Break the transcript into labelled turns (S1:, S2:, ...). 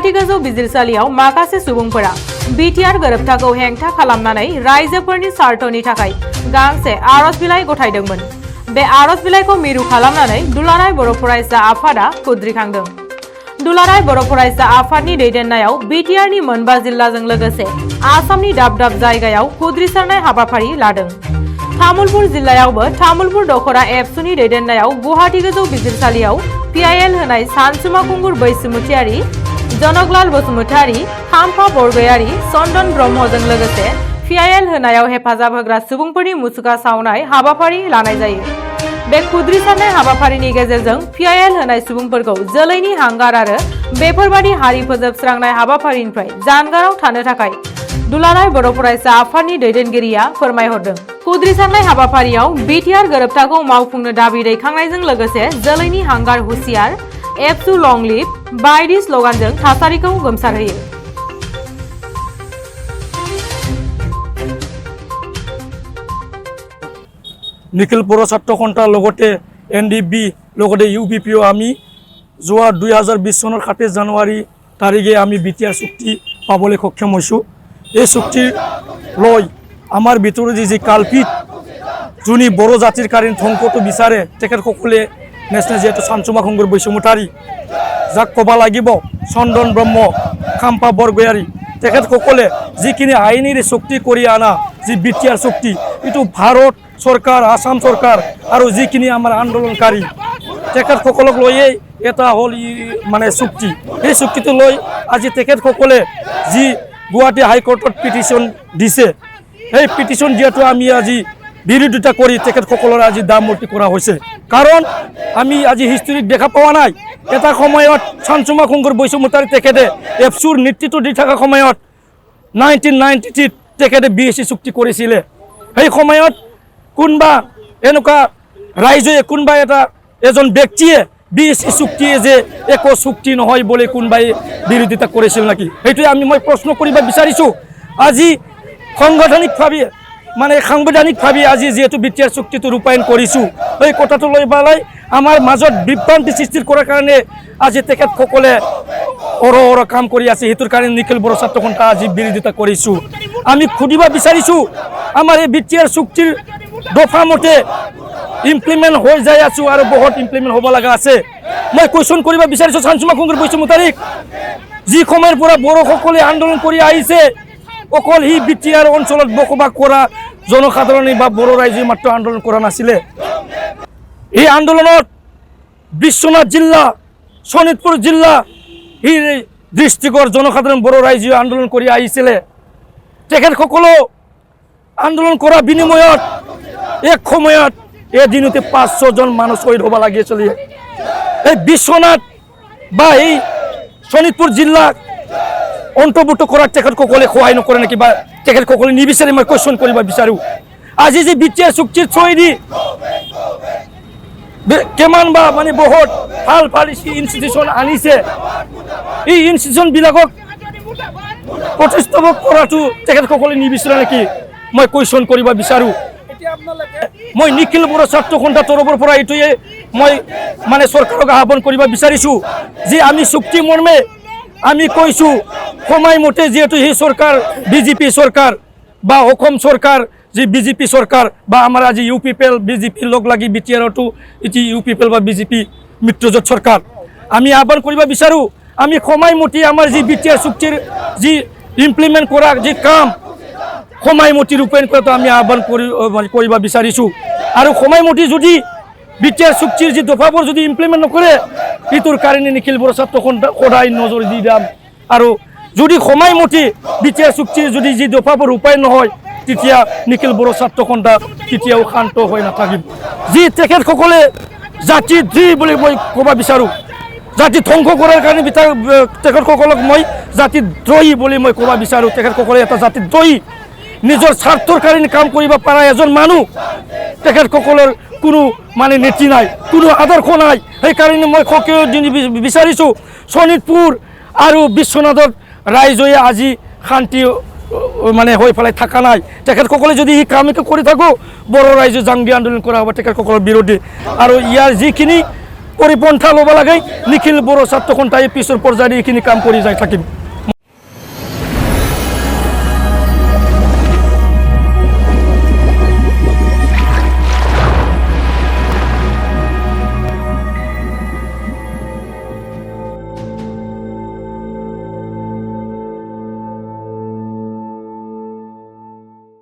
S1: गुवाहाटी गोजौ बिजिरसालियाव माखासे सुबुंफोरा बिटिआर गोरोबथाखौ हेंथा खालामनानै रायजोफोरनि सार्थनि थाखाय गांसे आरज बिलाइ गथायदोंमोन। बे आरज बिलाइखौ मिरु खालामनानै दुलाराय बर' फरायसा आफादा खुद्रिखांदों। दुलाराय बर' फरायसा आफादनि दैदेननायाव बिटिआरनि मोनबा जिल्लाजों लोगोसे आसामनि दाब दाब जायगायाव खुद्रिसारनाय हाबाफारि लादों। तामुलपुर जिल्लायावबो तामुलपुर दखरा एबसुनि दैदेननायाव गुवाहाटी गोजौ बिजिरसालियाव पिआइएल होनाय सानसुमा खुंगुर बैसोमुथियारि, जनकलाल बसुमतारी, खाम्फा बरगयारी, चन्दन ब्रह्मजों लोगोसे पिआइएल होनायाव हेफाजाब होग्रा सुबुंफोरनि मुसुखा सावनाय हाबाफारि लानाय जायो। बे खुद्रिसारनाय हाबाफारिनि गेजेरजों पिआइएल होनाय सुबुंफोरखौ जोलैनि हांगार आरो बेफोरबादि हारि फोजोबस्रांनाय हाबाफारिनिफ्राय जानगाराव थानो थाखाय दुलाराय बर' फरायसा आफादनि दैदेनगिरिया फोरमायहरदों। खुद्रिसारनाय हाबाफारियाव बिटिआर गोरोबथाखौ मावफुंनो दाबि दैखांनायजों लोगोसे जोलैनि हांगार हुसियार, एबसु लं लिभ बायदि स्लगानजों थासारिखौ गोमसारहोयो।
S2: निखिल बर' ছাত্ৰ সন্থাৰ লগতে NDB লগতে UPPO আমি যোৱা 2020 চনৰ 27 জানুৱাৰী তাৰিখে আমি বিটিআৰ চুক্তি পাবলৈ সক্ষম হৈছোঁ। এই চুক্তি লৈ আমাৰ ভিতৰত যি কালপিত যোনি বড়ো জাতিৰ কাৰণে ধ্বংসটো বিচাৰে তেখেতসকলে নেশ্যনেল যিহেতু চানচুমা খুংগুৰ বৈশ্যমতাৰী, যাক ক'ব লাগিব চন্দন ব্ৰহ্ম, খাম্পা বৰগয়াৰী, তেখেতসকলে যিখিনি আইনেৰে চুক্তি কৰি অনা যি বিটিআৰ চুক্তি, এইটো ভাৰত চৰকাৰ, আসাম চৰকাৰ আৰু যিখিনি আমাৰ আন্দোলনকাৰী তেখেতসকলক লৈয়ে এটা হ'ল মানে চুক্তি। এই চুক্তিটো লৈ আজি তেখেতসকলে যি গুৱাহাটী হাইকোৰ্টত পিটিশ্যন দিছে, সেই পিটিশ্যন দিয়াটো আমি আজি বিৰোধিতা কৰি তেখেতসকলৰ আজি দামমূৰ্তি কৰা হৈছে। কাৰণ আমি আজি হিষ্ট্ৰীত দেখা পোৱা নাই, এটা সময়ত চানচুমা খুংগুৰ বৈশ্যমতাৰী তেখেতে এবছুৰ নেতৃত্ব দি থকা সময়ত 1993 তেখেতে BSc চুক্তি কৰিছিলে। সেই সময়ত কোনবা এনেকুৱা ৰাইজে কোনবা এজন ব্যক্তিয়ে BSc চুক্তিয়ে যে একো চুক্তি নহয় বুলি কোনবাই বিৰোধিতা কৰিছিল নেকি? সেইটোৱে মই প্ৰশ্ন কৰিব বিচাৰিছোঁ। আজি সাংবিধানিকভাৱে আজি যিহেতু বিটিআৰ চুক্তিটো ৰূপায়ণ কৰিছোঁ, এই কথাটো লৈ পেলাই আমাৰ মাজত বিভ্ৰান্তি সৃষ্টি কৰাৰ কাৰণে আজি তেখেতসকলে অৰ কাম কৰি আছে। সেইটোৰ কাৰণে নিখিল বড়ো ছাত্ৰ সন্থা আজি বিৰোধিতা কৰিছোঁ। আমি সুধিব বিচাৰিছোঁ, আমাৰ এই বিটিআৰ চুক্তিৰ দফা মতে ইমপ্লিমেণ্ট হৈ যাই আছোঁ আৰু বহুত ইমপ্লিমেণ্ট হ'ব লগা আছে। মই কুৱেশ্যন কৰিব বিচাৰিছোঁ চানচুমা খুংগুৰ বৈশ্যমতাৰীক, যি সময়ৰ পৰা বড়োসকলে আন্দোলন কৰি আহিছে, অকল সি বিটিআৰ অঞ্চলত বসবাস কৰা জনসাধাৰণে বা বড়ো ৰাইজে মাত্ৰ আন্দোলন কৰা নাছিলে। এই আন্দোলনত বিশ্বনাথ জিলা, শোণিতপুৰ জিলা, এই ডিষ্ট্ৰিক্টৰ জনসাধাৰণ বড়ো ৰাইজে আন্দোলন কৰি আহিছিলে। তেখেতসকলো আন্দোলন কৰাৰ বিনিময়ত এক সময়ত এদিনতে 500 জন মানুহ শ্বহীদ হ'ব লাগিছিল। এই বিশ্বনাথ বা এই শোণিতপুৰ জিলাক অন্তৰ্ভুক্ত কৰাত তেখেতসকলে সহায় নকৰে নেকি বা তেখেতসকলে নিবিচাৰে? মই কুৱেশ্যন কৰিব বিচাৰোঁ। আজি যে বিটিআৰ চুক্তিৰ থ্ৰুৱেদি কিমান বা মানে বহুত ভাল ভাল ইনষ্টিটিউশ্যন আনিছে, এই ইনষ্টিটিউশ্যনবিলাকক প্ৰতিষ্ঠাপক কৰাটো তেখেতসকলে নিবিচাৰে নেকি? মই কুৱেশ্যন কৰিব বিচাৰোঁ। মই নিখিল বড়ো ছাত্ৰ সন্থাৰ তৰফৰ পৰা এইটোৱে মই মানে চৰকাৰক আহ্বান কৰিব বিচাৰিছোঁ যে আমি চুক্তি মৰ্মে আমি কৈছোঁ সময়মতে যিহেতু সেই চৰকাৰ বিজেপি চৰকাৰ বা অসম চৰকাৰ যি বিজেপি চৰকাৰ বা আমাৰ আজি UPPL BJP লগ লাগি বিটিআৰতো এটি UPPL বা বিজেপি মিত্ৰজোঁট চৰকাৰ, আমি আহ্বান কৰিব বিচাৰোঁ আমি সময়মতে আমাৰ যি বিটিআৰ চুক্তিৰ যি ইমপ্লিমেণ্ট কৰা যি কাম সময়মতে ৰূপায়ণ কৰাটো আমি আহ্বান কৰিব বিচাৰিছোঁ। আৰু সময়মতে যদি বিটিআৰ চুক্তিৰ যি দফাবোৰ যদি ইমপ্লিমেণ্ট নকৰে, এইটোৰ কাৰণে নিখিল বড়ো ছাত্ৰ সন্থা সদায় নজৰ দি যাম। আৰু যদি সময়মতে বিটিআৰ চুক্তিৰ যদি যি দফাবোৰ ৰূপায়ণ নহয়, তেতিয়া নিখিল বড়ো ছাত্ৰ সন্থা কেতিয়াও শান্ত হৈ নাথাকিব। যি তেখেতসকলে জাতিদ্ৰোহী বুলি মই ক'ব বিচাৰোঁ, জাতি ধ্বংস কৰাৰ কাৰণে তেখেতসকলক মই জাতিদ্ৰোহী বুলি মই ক'ব বিচাৰোঁ। তেখেতসকলে এটা জাতিদ্ৰোহী, নিজৰ স্বাৰ্থৰ কাৰণে কাম কৰিব পৰা এজন মানুহ। তেখেতসকলৰ কোনো মানে নীতি নাই, কোনো আদৰ্শ নাই। সেইকাৰণে মই সকলো বিচাৰিছোঁ শোণিতপুৰ আৰু বিশ্বনাথৰ ৰাইজে আজি শান্তি মানে হৈ পেলাই থকা নাই। তেখেতসকলে যদি এই কামকে কৰি থাকোঁ, বড়ো ৰাইজে জাংগী আন্দোলন কৰা হ'ব তেখেতসকলৰ বিৰোধী। আৰু ইয়াৰ যিখিনি পৰিপন্থা ল'ব লাগে নিখিল বড়ো ছাত্ৰ সন্থাই পিছৰ পৰ্যায়ত এইখিনি কাম কৰি যাই থাকিম